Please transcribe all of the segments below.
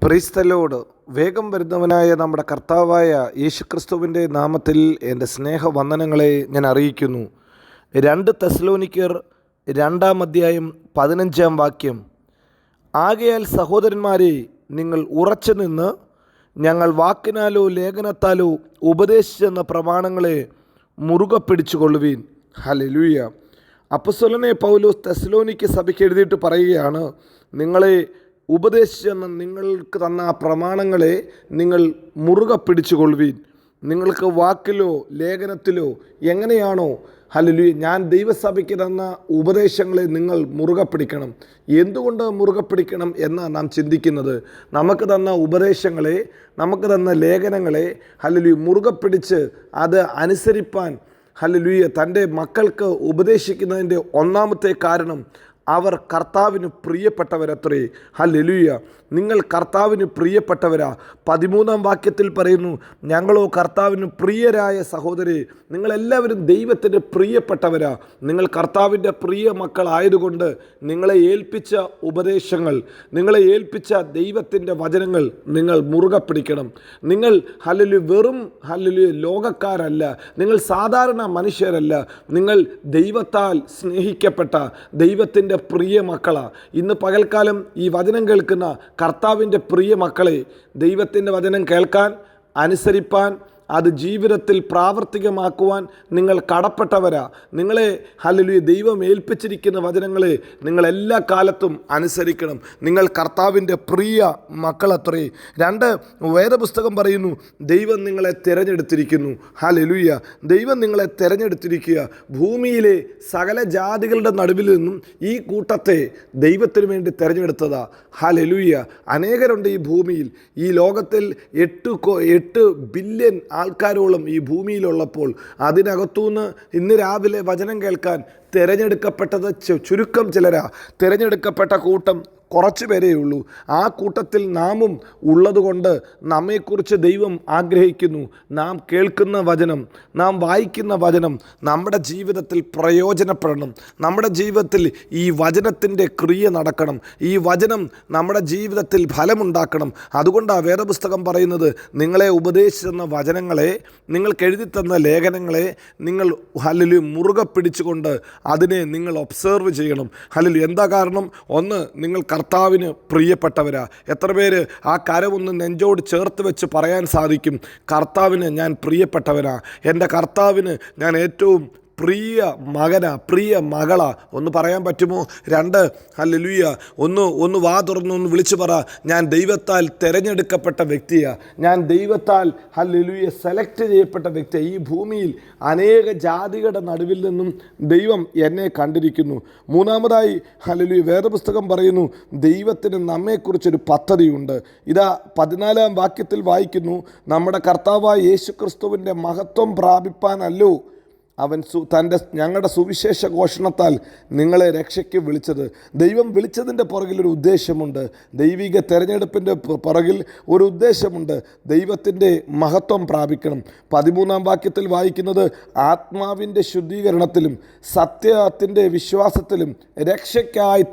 Praise the Lord. വേഗം വരുന്നവനായ നമ്മുടെ കർത്താവായ യേശുക്രിസ്തുവിൻ്റെ നാമത്തിൽ എൻ്റെ സ്നേഹവന്ദനങ്ങളെ ഞാൻ അറിയിക്കുന്നു. 2 തെസ്സലോനിക്കർ 2 അധ്യായം 15 വാക്യം. ആകയാൽ സഹോദരന്മാരെ, നിങ്ങൾ ഉറച്ചു നിന്ന് ഞങ്ങൾ വാക്കിനാലോ ലേഖനത്താലോ ഉപദേശിച്ചെന്ന പ്രമാണങ്ങളെ മുറുകെ പിടിച്ചുകൊള്ളുവീൻ. ഹല്ലേലൂയ. അപ്പോസ്തലനായ പൗലോസ് തെസ്സലോനിക്ക സഭയ്ക്ക് എഴുതിയിട്ട് പറയുകയാണ്, നിങ്ങളെ ഉപദേശിച്ചെന്ന് നിങ്ങൾക്ക് തന്ന ആ പ്രമാണങ്ങളെ നിങ്ങൾ മുറുകെ പിടിച്ചുകൊള്ളുവീൻ. നിങ്ങൾക്ക് വാക്കിലോ ലേഖനത്തിലോ എങ്ങനെയാണോ ഹല്ലേലൂയ ഞാൻ ദൈവസഭയ്ക്ക് തന്ന ഉപദേശങ്ങളെ നിങ്ങൾ മുറുകെ പിടിക്കണം. എന്തുകൊണ്ട് മുറുകെ പിടിക്കണം എന്ന് നാം ചിന്തിക്കുന്നത്, നമുക്ക് തന്ന ഉപദേശങ്ങളെ, നമുക്ക് തന്ന ലേഖനങ്ങളെ ഹല്ലേലൂയ മുറുകെ പിടിച്ച് അത് അനുസരിപ്പാൻ ഹല്ലേലൂയ തൻ്റെ മക്കൾക്ക് ഉപദേശിക്കുന്നതിൻ്റെ ഒന്നാമത്തെ കാരണം അവർ കർത്താവിന് പ്രിയപ്പെട്ടവരത്രേ. ഹല്ലേലൂയ. നിങ്ങൾ കർത്താവിന് പ്രിയപ്പെട്ടവരാ. 13 വാക്യത്തിൽ പറയുന്നു, ഞങ്ങളോ കർത്താവിന് പ്രിയരായ സഹോദരരെ, നിങ്ങളെല്ലാവരും ദൈവത്തിന് പ്രിയപ്പെട്ടവരാ. നിങ്ങൾ കർത്താവിൻ്റെ പ്രിയ മക്കളായതുകൊണ്ട് നിങ്ങളെ ഏൽപ്പിച്ച ഉപദേശങ്ങൾ, നിങ്ങളെ ഏൽപ്പിച്ച ദൈവത്തിൻ്റെ വചനങ്ങൾ നിങ്ങൾ മുറുകെ പിടിക്കണം. നിങ്ങൾ ഹല്ലേലൂയ വെറും ഹല്ലേലൂയ ലോകക്കാരല്ല, നിങ്ങൾ സാധാരണ മനുഷ്യരല്ല, നിങ്ങൾ ദൈവത്താൽ സ്നേഹിക്കപ്പെട്ട ദൈവത്തിൻ്റെ പ്രിയ മക്കളാ. ഇന്ന് പകൽക്കാലം ഈ വചനം കേൾക്കുന്ന കർത്താവിൻ്റെ പ്രിയ മക്കളെ, ദൈവത്തിൻ്റെ വചനം കേൾക്കാൻ, അനുസരിപ്പാൻ, അത് ജീവിതത്തിൽ പ്രാവർത്തികമാക്കുവാൻ നിങ്ങൾ കടപ്പെട്ടവരാ. നിങ്ങളെ ഹല്ലേലൂയ ദൈവം ഏൽപ്പിച്ചിരിക്കുന്ന വചനങ്ങളെ നിങ്ങൾ എല്ലാ കാലത്തും അനുസരിക്കണം. നിങ്ങൾ കർത്താവിൻ്റെ പ്രിയ മക്കളത്രേ. 2 വേദപുസ്തകം പറയുന്നു, ദൈവം നിങ്ങളെ തിരഞ്ഞെടുത്തിരിക്കുന്നു. ഹല്ലേലൂയ. ദൈവം നിങ്ങളെ തിരഞ്ഞെടുത്തിരിക്കുക. ഭൂമിയിലെ സകല ജാതികളുടെ നടുവിൽ നിന്നും ഈ കൂട്ടത്തെ ദൈവത്തിന് വേണ്ടി തിരഞ്ഞെടുത്തതാ. ഹല്ലേലൂയ. അനേകരുണ്ട് ഈ ഭൂമിയിൽ. ഈ ലോകത്തിൽ 8 ബില്യൺ ആൾക്കാരോളം ഈ ഭൂമിയിലുള്ളപ്പോൾ അതിനകത്തുനിന്ന് ഇന്ന് രാവിലെ വചനം കേൾക്കാൻ തിരഞ്ഞെടുക്കപ്പെട്ടത് ചുരുക്കം ചിലരാ. തിരഞ്ഞെടുക്കപ്പെട്ട കൂട്ടം കുറച്ച് പേരേ ഉള്ളൂ. ആ കൂട്ടത്തിൽ നാമും ഉള്ളതുകൊണ്ട് നമ്മെക്കുറിച്ച് ദൈവം ആഗ്രഹിക്കുന്നു. നാം കേൾക്കുന്ന വചനം, നാം വായിക്കുന്ന വചനം നമ്മുടെ ജീവിതത്തിൽ പ്രയോജനപ്പെടണം. നമ്മുടെ ജീവിതത്തിൽ ഈ വചനത്തിൻ്റെ ക്രിയ നടക്കണം. ഈ വചനം നമ്മുടെ ജീവിതത്തിൽ ഫലമുണ്ടാക്കണം. അതുകൊണ്ടാണ് വേദപുസ്തകം പറയുന്നത്, നിങ്ങളെ ഉപദേശിച്ചെന്ന വചനങ്ങളെ, നിങ്ങൾക്ക് എഴുതി തന്ന ലേഖനങ്ങളെ നിങ്ങൾ ഹല്ലേലൂയ മുറുകെ പിടിച്ചുകൊണ്ട് അതിനെ നിങ്ങൾ ഒബ്സർവ് ചെയ്യണം. ഹല്ലേലൂയ. എന്താ കാരണം? ഒന്ന്, നിങ്ങൾ കർത്താവിന് പ്രിയപ്പെട്ടവരാ. എത്ര പേര് ആ കരമൊന്ന് നെഞ്ചോട് ചേർത്ത് വെച്ച് പറയാൻ സാധിക്കും, കർത്താവിന് ഞാൻ പ്രിയപ്പെട്ടവനാ, എൻ്റെ കർത്താവിന് ഞാൻ ഏറ്റവും പ്രിയ മകനാ, പ്രിയ മകളാ? ഒന്ന് പറയാൻ പറ്റുമോ? 2 ഹല്ലേലൂയ ഒന്ന് വാ തുറന്നൊന്ന് വിളിച്ചു പറ, ഞാൻ ദൈവത്താൽ തിരഞ്ഞെടുക്കപ്പെട്ട വ്യക്തിയാ, ഞാൻ ദൈവത്താൽ ഹല്ലേലൂയ സെലക്ട് ചെയ്യപ്പെട്ട വ്യക്തിയാണ്. ഈ ഭൂമിയിൽ അനേക ജാതികളുടെ നടുവിൽ നിന്നും ദൈവം എന്നെ കണ്ടിരിക്കുന്നു. 3 ഹല്ലേലൂയ വേദപുസ്തകം പറയുന്നു, ദൈവത്തിന് നമ്മെക്കുറിച്ചൊരു പദ്ധതിയുണ്ട്. ഇതാ 14 വാക്യത്തിൽ വായിക്കുന്നു, നമ്മുടെ കർത്താവായ യേശുക്രിസ്തുവിൻ്റെ മഹത്വം പ്രാപിപ്പാനല്ലോ അവൻ ഞങ്ങളുടെ സുവിശേഷ ഘോഷണത്താൽ നിങ്ങളെ രക്ഷയ്ക്ക് വിളിച്ചത്. ദൈവം വിളിച്ചതിൻ്റെ പുറകിൽ ഒരു ഉദ്ദേശമുണ്ട്. ദൈവിക തെരഞ്ഞെടുപ്പിൻ്റെ പുറകിൽ ഒരു ഉദ്ദേശമുണ്ട്. ദൈവത്തിൻ്റെ മഹത്വം പ്രാപിക്കണം. 13 വാക്യത്തിൽ വായിക്കുന്നത്, ആത്മാവിൻ്റെ ശുദ്ധീകരണത്തിലും സത്യത്തിൻ്റെ വിശ്വാസത്തിലും രക്ഷയ്ക്കായി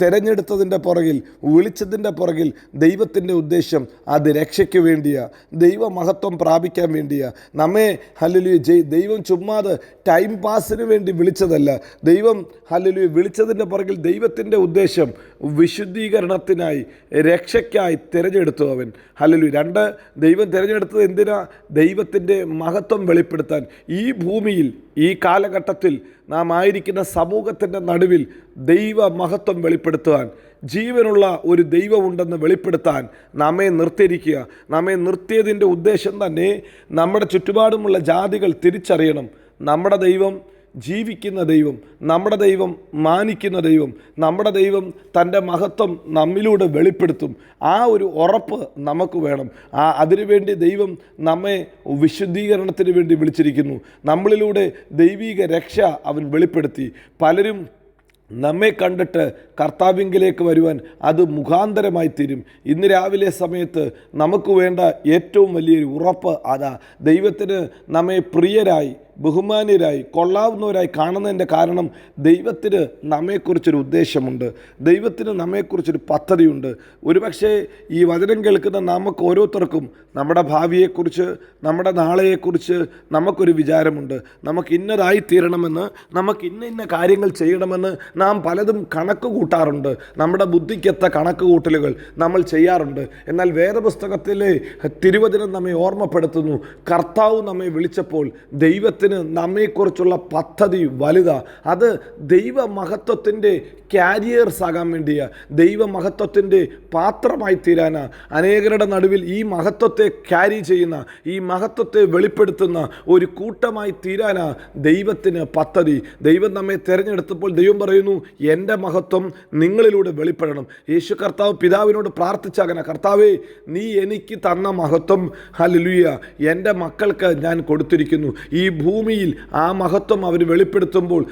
തിരഞ്ഞെടുത്തതിൻ്റെ പുറകിൽ, വിളിച്ചതിൻ്റെ പുറകിൽ ദൈവത്തിൻ്റെ ഉദ്ദേശം അത് രക്ഷയ്ക്ക് വേണ്ടിയാണ്, ദൈവമഹത്വം പ്രാപിക്കാൻ വേണ്ടിയാണ്. നമ്മെ ഹല്ലേലൂയ ദൈവം ചുമ്മാതെ ടൈം പാസിന് വേണ്ടി വിളിച്ചതല്ല. ദൈവം ഹല്ലേലൂയ വിളിച്ചതിൻ്റെ പുറകിൽ ദൈവത്തിൻ്റെ ഉദ്ദേശം വിശുദ്ധീകരണത്തിനായി, രക്ഷയ്ക്കായി തിരഞ്ഞെടുത്തു അവൻ. ഹല്ലേലൂയ. 2, ദൈവം തിരഞ്ഞെടുത്തത് എന്തിനാ? ദൈവത്തിൻ്റെ മഹത്വം വെളിപ്പെടുത്താൻ. ഈ ഭൂമിയിൽ, ഈ കാലഘട്ടത്തിൽ നാം ആയിരിക്കുന്ന സമൂഹത്തിൻ്റെ നടുവിൽ ദൈവ മഹത്വം വെളിപ്പെടുത്തുവാൻ, ജീവനുള്ള ഒരു ദൈവമുണ്ടെന്ന് വെളിപ്പെടുത്താൻ നമ്മെ നിർത്തിയിരിക്കുക. നമ്മെ നിർത്തിയതിൻ്റെ ഉദ്ദേശം തന്നെ നമ്മുടെ ചുറ്റുപാടുമുള്ള ജാതികൾ തിരിച്ചറിയണം, നമ്മുടെ ദൈവം ജീവിക്കുന്ന ദൈവം, നമ്മുടെ ദൈവം മാനിക്കുന്ന ദൈവം, നമ്മുടെ ദൈവം തൻ്റെ മഹത്വം നമ്മിലൂടെ വെളിപ്പെടുത്തും. ആ ഒരു ഉറപ്പ് നമുക്ക് വേണം. അതിനുവേണ്ടി ദൈവം നമ്മെ വിശുദ്ധീകരണത്തിന് വേണ്ടി വിളിച്ചിരിക്കുന്നു. നമ്മളിലൂടെ ദൈവിക രക്ഷ അവൻ വെളിപ്പെടുത്തി. പലരും നമ്മെ കണ്ടിട്ട് കർത്താവിങ്കിലേക്ക് വരുവാൻ അത് മുഖാന്തരമായി തീരും. ഇന്ന് രാവിലെ സമയത്ത് നമുക്ക് വേണ്ട ഏറ്റവും വലിയൊരു ഉറപ്പ് അതാ. ദൈവത്തിന് നമ്മെ പ്രിയരായി, ബഹുമാന്യരായി കൊള്ളാവുന്നവരായി കാണുന്നതിൻ്റെ കാരണം ദൈവത്തിന് നമ്മെക്കുറിച്ചൊരു ഉദ്ദേശമുണ്ട്, ദൈവത്തിന് നമ്മെക്കുറിച്ചൊരു പദ്ധതിയുണ്ട്. ഒരുപക്ഷെ ഈ വചനം കേൾക്കുന്ന നമുക്ക് ഓരോരുത്തർക്കും നമ്മുടെ ഭാവിയെക്കുറിച്ച്, നമ്മുടെ നാളെയെക്കുറിച്ച് നമുക്കൊരു വിചാരമുണ്ട്. നമുക്ക് ഇന്നതായി തീരണമെന്ന്, നമുക്ക് ഇന്ന കാര്യങ്ങൾ ചെയ്യണമെന്ന് നാം പലതും കണക്ക് കൂട്ടാറുണ്ട്. നമ്മുടെ ബുദ്ധിക്കെത്ത കണക്ക് കൂട്ടലുകൾ നമ്മൾ ചെയ്യാറുണ്ട്. എന്നാൽ വേദപുസ്തകത്തിലെ തിരുവചനം നമ്മെ ഓർമ്മപ്പെടുത്തുന്നു, കർത്താവ് നമ്മെ വിളിച്ചപ്പോൾ ദൈവത്തിന് നമ്മെക്കുറിച്ചുള്ള പദ്ധതി വലുതാ. അത് ദൈവമഹത്വത്തിൻ്റെ ക്യാരിയേഴ്സ് ആകാൻ വേണ്ടിയാ, ദൈവമഹത്വത്തിൻ്റെ പാത്രമായി തീരാനാ. അനേകരുടെ നടുവിൽ ഈ മഹത്വത്തെ ക്യാരി ചെയ്യുന്ന, ഈ മഹത്വത്തെ വെളിപ്പെടുത്തുന്ന ഒരു കൂട്ടമായി തീരാനാ ദൈവത്തിന് പദ്ധതി. ദൈവം നമ്മെ തിരഞ്ഞെടുത്തപ്പോൾ ദൈവം പറയുന്നു, എൻ്റെ മഹത്വം നിങ്ങളിലൂടെ വെളിപ്പെടണം. യേശു കർത്താവ് പിതാവിനോട് പ്രാർത്ഥിച്ചാകന, കർത്താവേ, നീ എനിക്ക് തന്ന മഹത്വം ഹല്ലേലൂയ എൻ്റെ മക്കൾക്ക് ഞാൻ കൊടുത്തിരിക്കുന്നു. ഈ ഭൂമിയിൽ ആ മഹത്വം അവർ വെളിപ്പെടുത്തുമ്പോൾ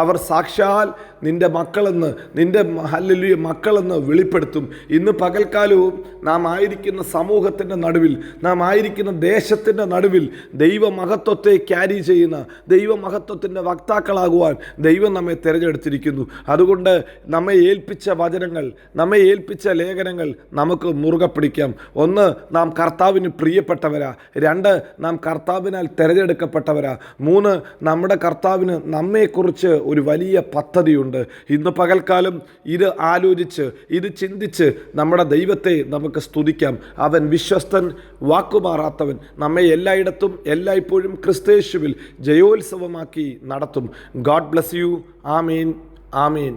അവർ സാക്ഷാൽ നിൻ്റെ മക്കളെന്ന്, നിൻ്റെ ഹല്ലേലൂയ മക്കളെന്ന് വെളിപ്പെടുത്തും. ഇന്ന് പകൽക്കാലവും നാം ആയിരിക്കുന്ന സമൂഹത്തിൻ്റെ നടുവിൽ, നാം ആയിരിക്കുന്ന ദേശത്തിൻ്റെ നടുവിൽ ദൈവമഹത്വത്തെ ക്യാരി ചെയ്യുന്ന, ദൈവമഹത്വത്തിൻ്റെ വക്താക്കളാകുവാൻ ദൈവം നമ്മെ തിരഞ്ഞെടുത്തിരിക്കുന്നു. അതുകൊണ്ട് നമ്മെ ഏൽപ്പിച്ച വചനങ്ങൾ, നമ്മെ ഏൽപ്പിച്ച ലേഖനങ്ങൾ നമുക്ക് മുറുകെ പിടിക്കാം. ഒന്ന്, നാം കർത്താവിന് പ്രിയപ്പെട്ടവരാ. രണ്ട്, നാം കർത്താവിനാൽ തിരഞ്ഞെടുക്കപ്പെട്ടവരാ. മൂന്ന്, നമ്മുടെ കർത്താവിന് നമ്മെക്കുറിച്ച് ഒരു വലിയ പദ്ധതിയുണ്ട്. ഇന്ന് പകൽക്കാലം ഇത് ആലോചിച്ച്, ഇത് ചിന്തിച്ച് നമ്മുടെ ദൈവത്തെ നമുക്ക് സ്തുതിക്കാം. അവൻ വിശ്വസ്തൻ, വാക്കുമാറാത്തവൻ, നമ്മെ എല്ലായിടത്തും എല്ലായ്പ്പോഴും ക്രിസ്തയേശുവിൽ ജയോത്സവമാക്കി നടത്തും. God bless you. Amin, Amin.